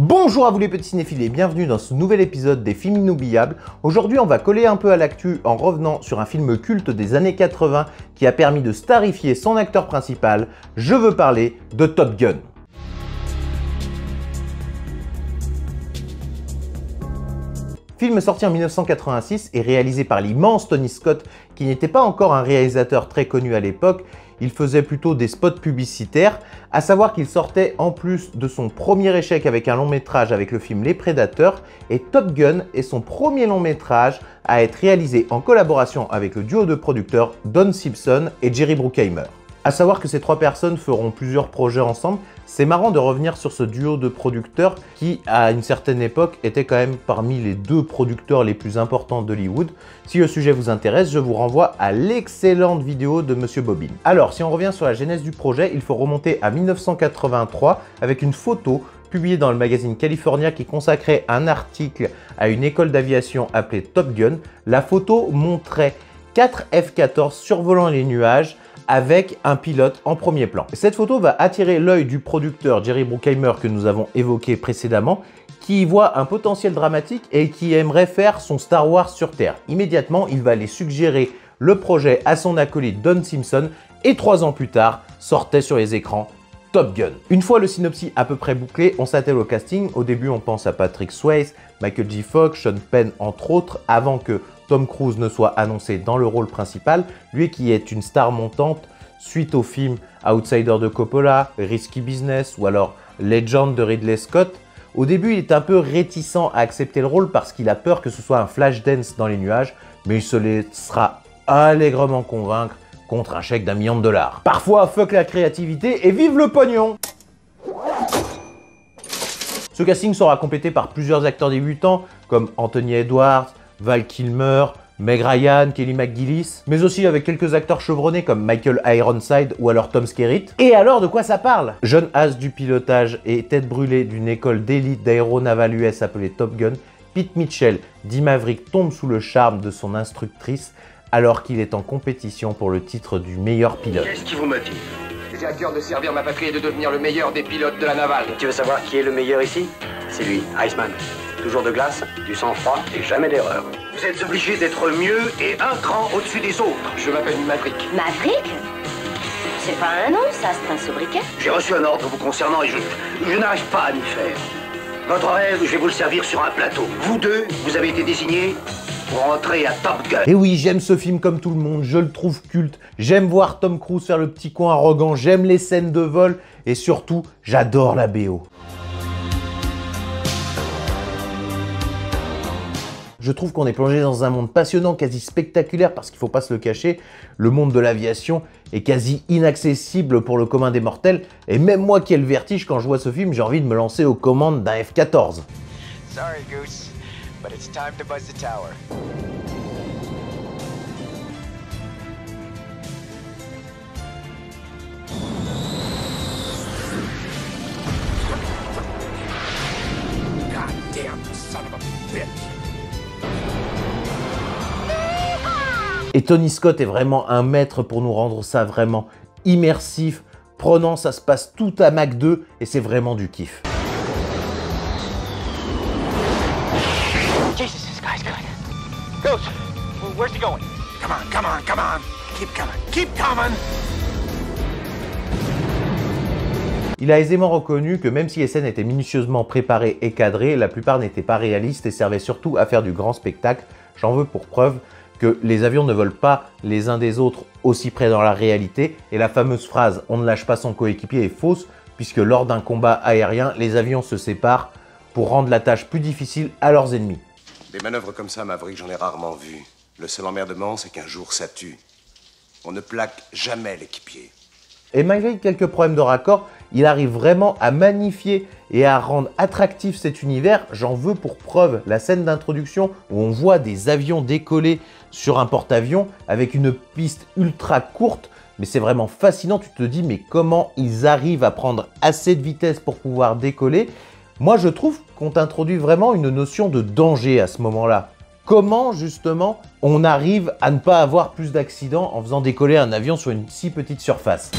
Bonjour à vous les petits cinéphiles et bienvenue dans ce nouvel épisode des films inoubliables. Aujourd'hui on va coller un peu à l'actu en revenant sur un film culte des années 80 qui a permis de starifier son acteur principal. Je veux parler de Top Gun. Film sorti en 1986 et réalisé par l'immense Tony Scott qui n'était pas encore un réalisateur très connu à l'époque. Il faisait plutôt des spots publicitaires, à savoir qu'il sortait en plus de son premier échec avec un long métrage avec le film Les Prédateurs, et Top Gun est son premier long métrage à être réalisé en collaboration avec le duo de producteurs Don Simpson et Jerry Bruckheimer. À savoir que ces trois personnes feront plusieurs projets ensemble. C'est marrant de revenir sur ce duo de producteurs qui, à une certaine époque, était quand même parmi les deux producteurs les plus importants d'Hollywood. Si le sujet vous intéresse, je vous renvoie à l'excellente vidéo de Monsieur Bobine. Alors, si on revient sur la genèse du projet, il faut remonter à 1983 avec une photo publiée dans le magazine California qui consacrait un article à une école d'aviation appelée Top Gun. La photo montrait 4 F-14 survolant les nuages avec un pilote en premier plan. Cette photo va attirer l'œil du producteur Jerry Bruckheimer que nous avons évoqué précédemment, qui y voit un potentiel dramatique et qui aimerait faire son Star Wars sur Terre. Immédiatement, il va aller suggérer le projet à son acolyte Don Simpson et 3 ans plus tard, sortait sur les écrans Top Gun. Une fois le synopsis à peu près bouclé, on s'attelle au casting. Au début, on pense à Patrick Swayze, Michael J. Fox, Sean Penn entre autres, avant que Tom Cruise ne soit annoncé dans le rôle principal, lui qui est une star montante suite au film Outsider de Coppola, Risky Business ou alors Legend de Ridley Scott. Au début, il est un peu réticent à accepter le rôle parce qu'il a peur que ce soit un flash dance dans les nuages, mais il se laissera allègrement convaincre contre un chèque d'1 million de dollars. Parfois, fuck la créativité et vive le pognon! Ce casting sera complété par plusieurs acteurs débutants comme Anthony Edwards, Val Kilmer, Meg Ryan, Kelly McGillis, mais aussi avec quelques acteurs chevronnés comme Michael Ironside ou alors Tom Skerritt. Et alors, de quoi ça parle? Jeune as du pilotage et tête brûlée d'une école d'élite d'aéronaval US appelée Top Gun, Pete Mitchell, dit Maverick, tombe sous le charme de son instructrice alors qu'il est en compétition pour le titre du meilleur pilote. Qu'est-ce qui vous motive? J'ai à cœur de servir ma patrie et de devenir le meilleur des pilotes de la navale. Tu veux savoir qui est le meilleur ici? C'est lui, Iceman. Toujours de glace, du sang-froid et jamais d'erreur. Vous êtes obligé d'être mieux et un cran au-dessus des autres. Je m'appelle Maverick. Maverick? C'est pas un nom, ça, c'est un sobriquet. J'ai reçu un ordre vous concernant et je n'arrive pas à m'y faire. Votre rêve, je vais vous le servir sur un plateau. Vous deux, vous avez été désignés pour entrer à Top Gun. Et oui, j'aime ce film comme tout le monde, je le trouve culte, j'aime voir Tom Cruise faire le petit con arrogant, j'aime les scènes de vol et surtout, j'adore la BO. Je trouve qu'on est plongé dans un monde passionnant, quasi spectaculaire, parce qu'il ne faut pas se le cacher, le monde de l'aviation est quasi inaccessible pour le commun des mortels, et même moi qui ai le vertige, quand je vois ce film, j'ai envie de me lancer aux commandes d'un F-14. Sorry, Goose, but it's time to buzz the tower. God damn, son of a bitch. Et Tony Scott est vraiment un maître pour nous rendre ça vraiment immersif, prenant, ça se passe tout à Mach 2 et c'est vraiment du kiff. Jesus, this guy's good. Goose, where's he going? Come on, come on, come on. Keep coming, keep coming. Il a aisément reconnu que même si les scènes étaient minutieusement préparées et cadrées, la plupart n'étaient pas réalistes et servaient surtout à faire du grand spectacle. J'en veux pour preuve que les avions ne volent pas les uns des autres aussi près dans la réalité, et la fameuse phrase « on ne lâche pas son coéquipier » est fausse, puisque lors d'un combat aérien, les avions se séparent pour rendre la tâche plus difficile à leurs ennemis. Des manœuvres comme ça, Maverick, j'en ai rarement vu. Le seul emmerdement, c'est qu'un jour, ça tue. On ne plaque jamais l'équipier. Et malgré quelques problèmes de raccord, il arrive vraiment à magnifier et à rendre attractif cet univers. J'en veux pour preuve la scène d'introduction où on voit des avions décoller sur un porte-avions avec une piste ultra courte. Mais c'est vraiment fascinant, tu te dis mais comment ils arrivent à prendre assez de vitesse pour pouvoir décoller? Moi je trouve qu'on t'introduit vraiment une notion de danger à ce moment-là. Comment justement on arrive à ne pas avoir plus d'accidents en faisant décoller un avion sur une si petite surface?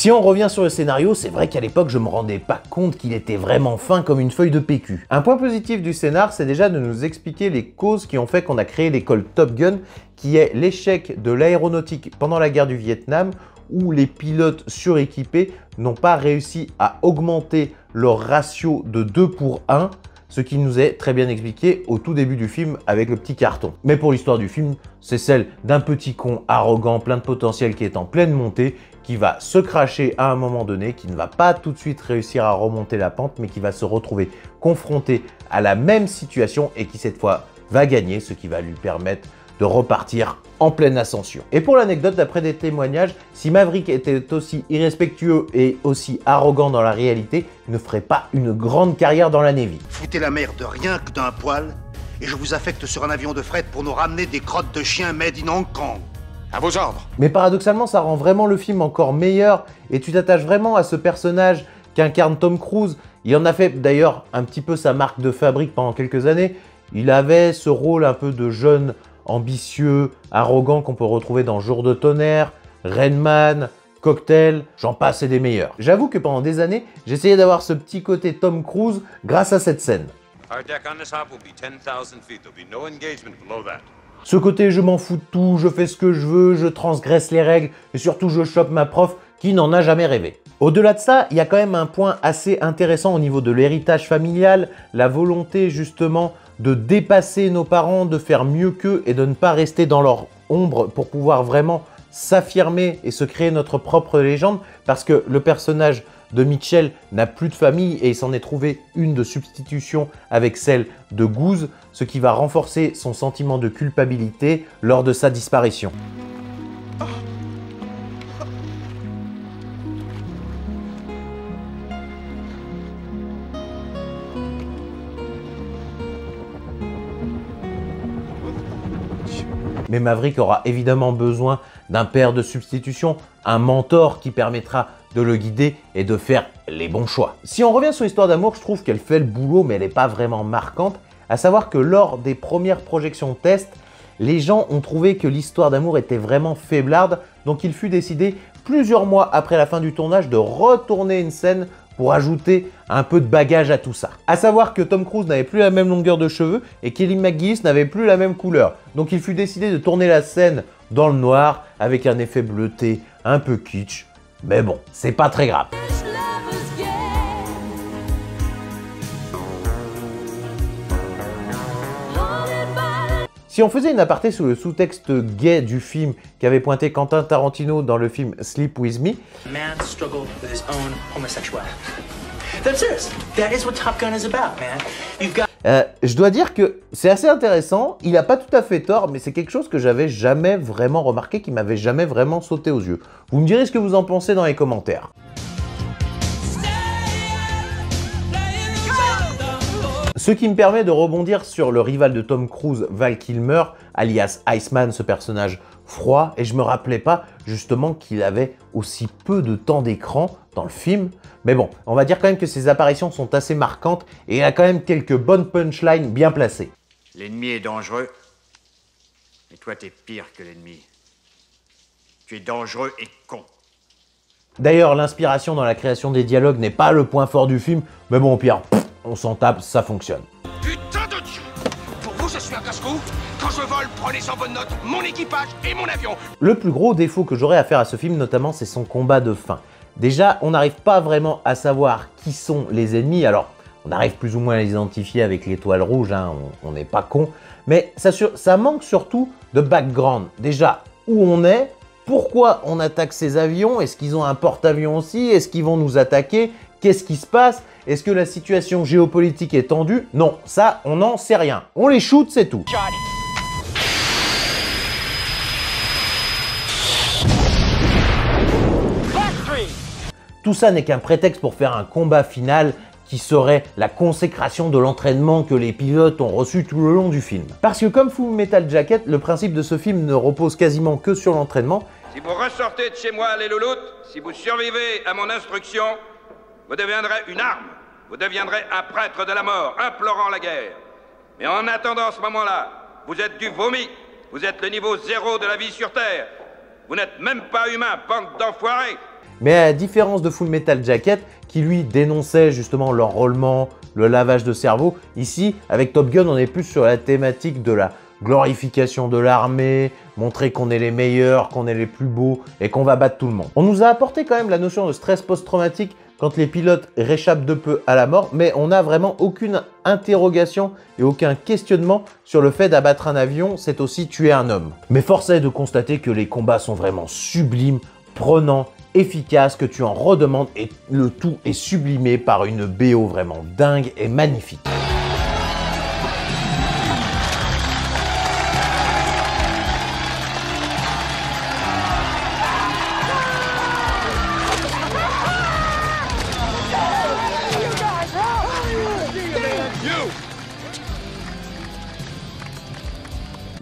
Si on revient sur le scénario, c'est vrai qu'à l'époque, je me rendais pas compte qu'il était vraiment fin comme une feuille de PQ. Un point positif du scénar, c'est déjà de nous expliquer les causes qui ont fait qu'on a créé l'école Top Gun, qui est l'échec de l'aéronautique pendant la guerre du Vietnam, où les pilotes suréquipés n'ont pas réussi à augmenter leur ratio de 2 pour 1, ce qui nous est très bien expliqué au tout début du film avec le petit carton. Mais pour l'histoire du film, c'est celle d'un petit con arrogant, plein de potentiel qui est en pleine montée, qui va se cracher à un moment donné, qui ne va pas tout de suite réussir à remonter la pente, mais qui va se retrouver confronté à la même situation et qui cette fois va gagner, ce qui va lui permettre de repartir en pleine ascension. Et pour l'anecdote, d'après des témoignages, si Maverick était aussi irrespectueux et aussi arrogant dans la réalité, il ne ferait pas une grande carrière dans la Navy. Foutez la merde rien que d'un poil, et je vous affecte sur un avion de fret pour nous ramener des crottes de chiens made in Hong Kong. À vos ordres. Mais paradoxalement, ça rend vraiment le film encore meilleur et tu t'attaches vraiment à ce personnage qu'incarne Tom Cruise. Il en a fait d'ailleurs un petit peu sa marque de fabrique pendant quelques années. Il avait ce rôle un peu de jeune ambitieux, arrogant qu'on peut retrouver dans Jour de tonnerre, Rain Man, Cocktail, j'en passe et des meilleurs. J'avoue que pendant des années, j'essayais d'avoir ce petit côté Tom Cruise grâce à cette scène. Our deck on this hop will be 10,000 feet. There'll be no engagement below that. Ce côté je m'en fous de tout, je fais ce que je veux, je transgresse les règles et surtout je chope ma prof qui n'en a jamais rêvé. Au-delà de ça, il y a quand même un point assez intéressant au niveau de l'héritage familial, la volonté justement de dépasser nos parents, de faire mieux qu'eux et de ne pas rester dans leur ombre pour pouvoir vraiment s'affirmer et se créer notre propre légende parce que le personnage de Mitchell n'a plus de famille et il s'en est trouvé une de substitution avec celle de Goose, ce qui va renforcer son sentiment de culpabilité lors de sa disparition. Mais Maverick aura évidemment besoin d'un père de substitution, un mentor qui permettra de le guider et de faire les bons choix. Si on revient sur l'histoire d'amour, je trouve qu'elle fait le boulot, mais elle n'est pas vraiment marquante. À savoir que lors des premières projections test, les gens ont trouvé que l'histoire d'amour était vraiment faiblarde, donc il fut décidé plusieurs mois après la fin du tournage de retourner une scène pour ajouter un peu de bagage à tout ça. À savoir que Tom Cruise n'avait plus la même longueur de cheveux et Kelly McGillis n'avait plus la même couleur. Donc il fut décidé de tourner la scène dans le noir avec un effet bleuté un peu kitsch. Mais bon, c'est pas très grave. Si on faisait une aparté sur le sous-texte gay du film qu'avait pointé Quentin Tarantino dans le film Sleep With Me, man struggled with his own homosexuality. That's serious. That is what Top Gun is about, man. You've got je dois dire que c'est assez intéressant, il n'a pas tout à fait tort, mais c'est quelque chose que j'avais jamais vraiment remarqué, qui m'avait jamais vraiment sauté aux yeux. Vous me direz ce que vous en pensez dans les commentaires. Ce qui me permet de rebondir sur le rival de Tom Cruise, Val Kilmer, alias Iceman, ce personnage froid, et je me rappelais pas justement qu'il avait aussi peu de temps d'écran dans le film. Mais bon, on va dire quand même que ses apparitions sont assez marquantes et il a quand même quelques bonnes punchlines bien placées. L'ennemi est dangereux, et toi t'es pire que l'ennemi. Tu es dangereux et con. D'ailleurs, l'inspiration dans la création des dialogues n'est pas le point fort du film, mais bon, au pire, on s'en tape, ça fonctionne. Putain de Dieu! Pour vous, je suis un casse-cou. Quand je vole, prenez en bonne note mon équipage et mon avion. Le plus gros défaut que j'aurais à faire à ce film, notamment, c'est son combat de fin. Déjà, on n'arrive pas vraiment à savoir qui sont les ennemis. Alors, on arrive plus ou moins à les identifier avec l'étoile rouge, hein, on n'est pas con. Mais ça manque surtout de background. Déjà, où on est, pourquoi on attaque ces avions, est-ce qu'ils ont un porte-avions aussi, est-ce qu'ils vont nous attaquer, qu'est-ce qui se passe, est-ce que la situation géopolitique est tendue? Non, ça, on n'en sait rien. On les shoot, c'est tout. Tout ça n'est qu'un prétexte pour faire un combat final qui serait la consécration de l'entraînement que les pilotes ont reçu tout le long du film. Parce que comme Full Metal Jacket, le principe de ce film ne repose quasiment que sur l'entraînement. Si vous ressortez de chez moi, les louloutes, si vous survivez à mon instruction, vous deviendrez une arme. Vous deviendrez un prêtre de la mort, implorant la guerre. Mais en attendant ce moment-là, vous êtes du vomi. Vous êtes le niveau 0 de la vie sur Terre. Vous n'êtes même pas humain, bande d'enfoirés. Mais à la différence de Full Metal Jacket, qui lui dénonçait justement l'enrôlement, le lavage de cerveau, ici, avec Top Gun, on est plus sur la thématique de la glorification de l'armée, montrer qu'on est les meilleurs, qu'on est les plus beaux et qu'on va battre tout le monde. On nous a apporté quand même la notion de stress post-traumatique quand les pilotes réchappent de peu à la mort, mais on n'a vraiment aucune interrogation et aucun questionnement sur le fait d'abattre un avion, c'est aussi tuer un homme. Mais force est de constater que les combats sont vraiment sublimes, prenants, efficaces, que tu en redemandes et le tout est sublimé par une BO vraiment dingue et magnifique.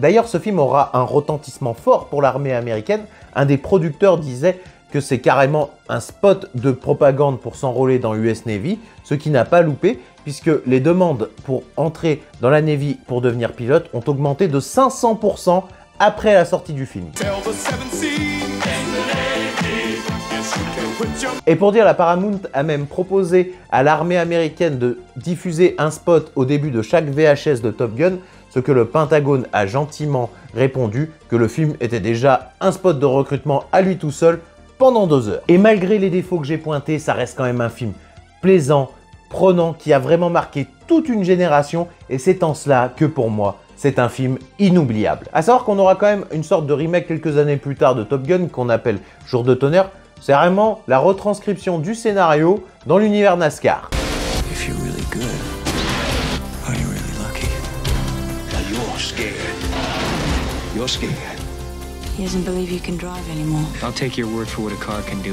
D'ailleurs, ce film aura un retentissement fort pour l'armée américaine. Un des producteurs disait que c'est carrément un spot de propagande pour s'enrôler dans US Navy, ce qui n'a pas loupé, puisque les demandes pour entrer dans la Navy pour devenir pilote ont augmenté de 500% après la sortie du film. Et pour dire, la Paramount a même proposé à l'armée américaine de diffuser un spot au début de chaque VHS de Top Gun, ce que le Pentagone a gentiment répondu que le film était déjà un spot de recrutement à lui tout seul pendant 2 heures. Et malgré les défauts que j'ai pointés, ça reste quand même un film plaisant, prenant, qui a vraiment marqué toute une génération et c'est en cela que pour moi, c'est un film inoubliable. À savoir qu'on aura quand même une sorte de remake quelques années plus tard de Top Gun qu'on appelle Jour de tonnerre. C'est vraiment la retranscription du scénario dans l'univers NASCAR. You're scared. He doesn't believe you can drive anymore. I'll take your word for what a car can do.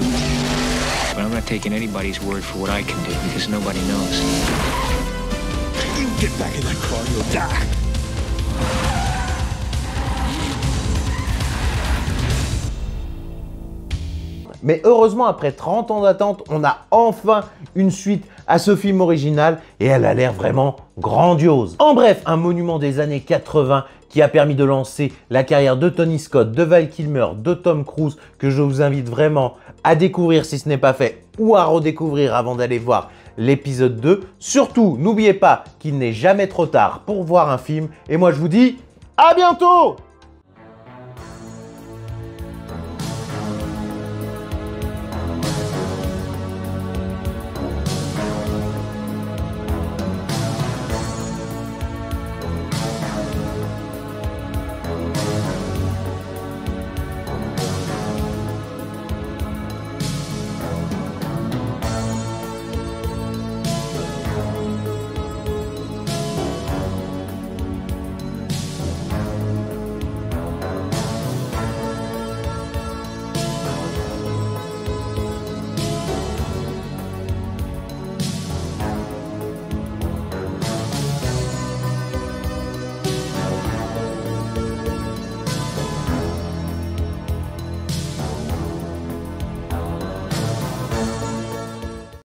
But I'm not taking anybody's word for what I can do, because nobody knows. You get back in that car, you'll die. Mais heureusement, après 30 ans d'attente, on a enfin une suite à ce film original et elle a l'air vraiment grandiose. En bref, un monument des années 80 qui a permis de lancer la carrière de Tony Scott, de Val Kilmer, de Tom Cruise, que je vous invite vraiment à découvrir si ce n'est pas fait ou à redécouvrir avant d'aller voir l'épisode 2. Surtout, n'oubliez pas qu'il n'est jamais trop tard pour voir un film et moi je vous dis à bientôt!